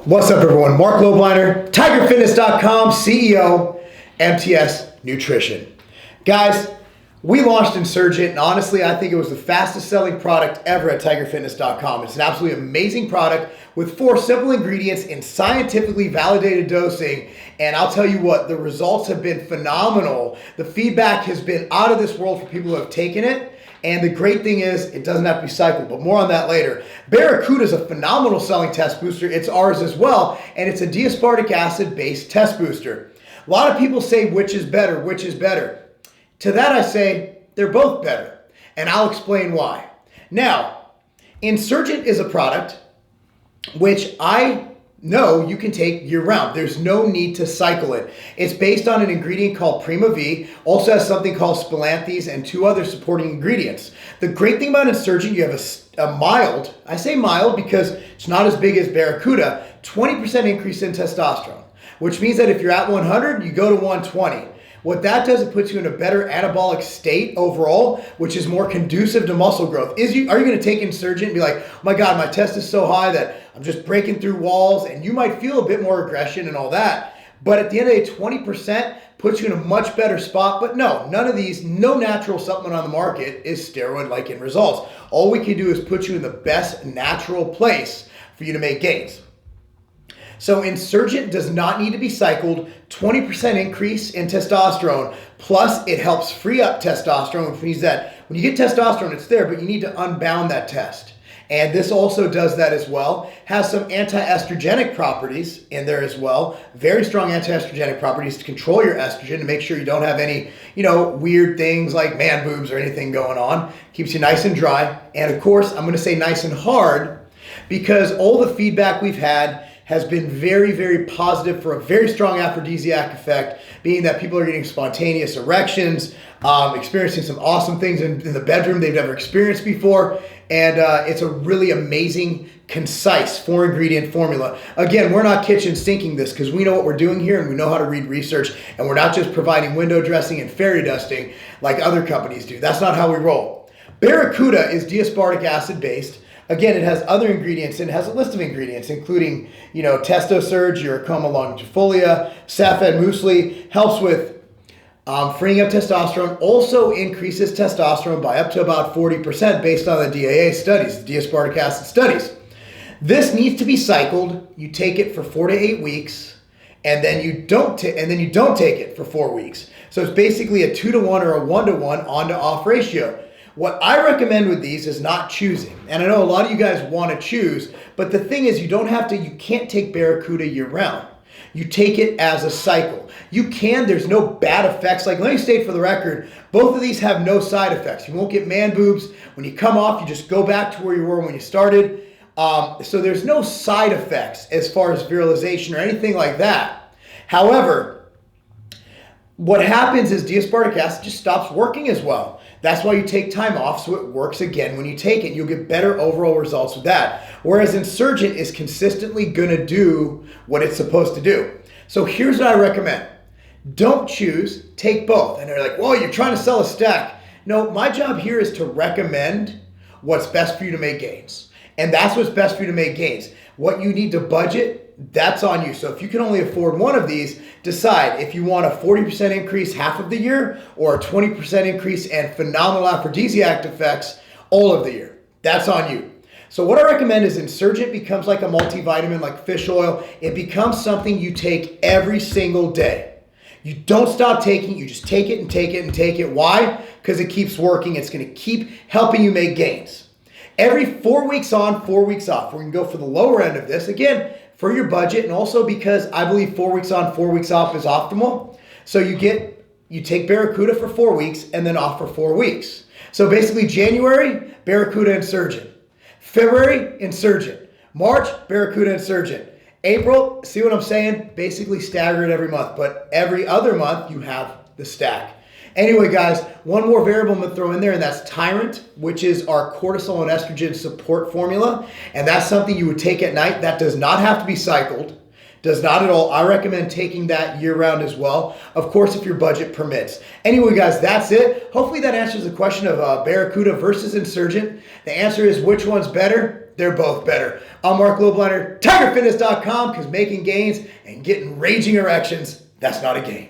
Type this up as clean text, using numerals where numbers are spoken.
What's up, everyone? Marc Lobliner, TigerFitness.com, CEO, MTS Nutrition. Guys, we launched Insurgent, and honestly, I think it was the fastest selling product ever at TigerFitness.com. It's an absolutely amazing product with 4 simple ingredients in scientifically validated dosing, and I'll tell you what, the results have been phenomenal. The feedback has been out of this world for people who have taken it. And the great thing is, it doesn't have to be cycled, but more on that later. Barracuda is a phenomenal selling test booster. It's ours as well, and it's a D-aspartic acid-based test booster. A lot of people say, which is better, which is better? To that I say, they're both better, and I'll explain why. Now, Insurgent is a product which I know you can take year-round. There's no need to cycle it. It's based on an ingredient called Prima V, also has something called spilanthes and 2 other supporting ingredients. The great thing about Insurgent, you have a mild, I say mild because it's not as big as Barracuda, 20% increase in testosterone, which means that if you're at 100, you go to 120. What that does, it puts you in a better anabolic state overall, which is more conducive to muscle growth. Are you going to take Insurgent and be like, oh my God, my test is so high that I'm just breaking through walls, and you might feel a bit more aggression and all that. But at the end of the day, 20% puts you in a much better spot. But no, none of these, no natural supplement on the market is steroid-like in results. All we can do is put you in the best natural place for you to make gains. So Insurgent does not need to be cycled, 20% increase in testosterone, plus it helps free up testosterone, which means that when you get testosterone, it's there, but you need to unbound that test. And this also does that as well. Has some anti-estrogenic properties in there as well. Very strong anti-estrogenic properties to control your estrogen, to make sure you don't have any, weird things like man boobs or anything going on. Keeps you nice and dry. And of course, I'm going to say nice and hard, because all the feedback we've had has been very, very positive for a very strong aphrodisiac effect, being that people are getting spontaneous erections, experiencing some awesome things in the bedroom they've never experienced before, and it's a really amazing, concise 4-ingredient formula. Again, we're not kitchen sinking this because we know what we're doing here and we know how to read research, and we're not just providing window dressing and fairy dusting like other companies do. That's not how we roll. Barracuda is D-aspartic acid based. Again, it has other ingredients, and it has a list of ingredients, including, TestoSurge, Uricoma longifolia, Safed muesli, helps with freeing up testosterone, also increases testosterone by up to about 40% based on the DAA studies, the D-aspartic acid studies. This needs to be cycled. You take it for 4 to 8 weeks, and then you don't take it for 4 weeks. So it's basically a 2-to-1 or a 1-to-1 on-to-off ratio. What I recommend with these is not choosing. And I know a lot of you guys want to choose, but the thing is, you can't take Barracuda year round. You take it as a cycle. You can, there's no bad effects. Like, let me state for the record, both of these have no side effects. You won't get man boobs. When you come off, you just go back to where you were when you started. So there's no side effects as far as virilization or anything like that. However, what happens is D-aspartic acid just stops working as well. That's why you take time off, so it works again when you take it. You'll get better overall results with that. Whereas Insurgent is consistently going to do what it's supposed to do. So here's what I recommend. Don't choose, take both. And they're like, well, you're trying to sell a stack. No, my job here is to recommend what's best for you to make gains. And that's what's best for you to make gains. What you need to budget, that's on you. So if you can only afford one of these, decide if you want a 40% increase half of the year or a 20% increase and phenomenal aphrodisiac effects all of the year. That's on you. So what I recommend is Insurgent becomes like a multivitamin, like fish oil. It becomes something you take every single day. You don't stop taking it. You just take it and take it and take it. Why? Because it keeps working. It's going to keep helping you make gains. Every 4 weeks on, 4 weeks off. We're going to go for the lower end of this. Again, for your budget, and also because I believe 4 weeks on, 4 weeks off is optimal. So you take Barracuda for 4 weeks and then off for 4 weeks. So basically January, Barracuda Insurgent. February, Insurgent. March, Barracuda Insurgent. April, see what I'm saying? Basically stagger it every month, but every other month you have the stack. Anyway, guys, one more variable I'm going to throw in there, and that's Tyrant, which is our cortisol and estrogen support formula. And that's something you would take at night. That does not have to be cycled. Does not at all. I recommend taking that year-round as well. Of course, if your budget permits. Anyway, guys, that's it. Hopefully that answers the question of Barracuda versus Insurgent. The answer is which one's better? they're both better. I'm Marc Lobliner, TigerFitness.com, because making gains and getting raging erections, that's not a game.